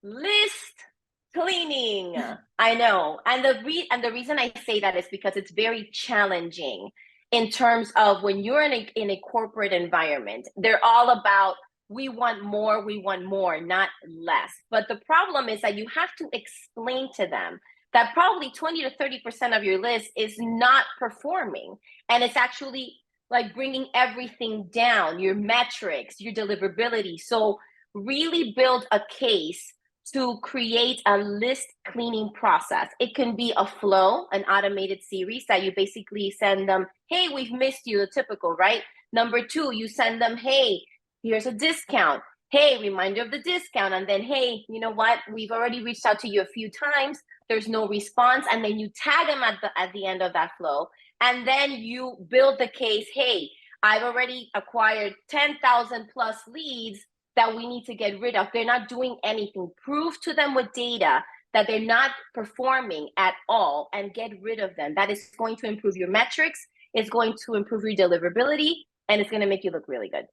List cleaning. I know. And the reason I say that is because it's very challenging in terms of when you're in a corporate environment. They're all about we want more, not less. But the problem is that you have to explain to them that probably 20 to 30% of your list is not performing, and it's actually like bringing everything down, your metrics, your deliverability. So really build a case to create a list cleaning process. It can be a flow, an automated series that you basically send them, hey, we've missed you, the typical, right? Number two, you send them, hey, here's a discount. Hey, reminder of the discount. And then, hey, you know what? We've already reached out to you a few times. There's no response. And then you tag them at the end of that flow. And then you build the case, hey, I've already acquired 10,000 plus leads that we need to get rid of. They're not doing anything. Prove to them with data that they're not performing at all and get rid of them. That is going to improve your metrics, it's going to improve your deliverability, and it's going to make you look really good.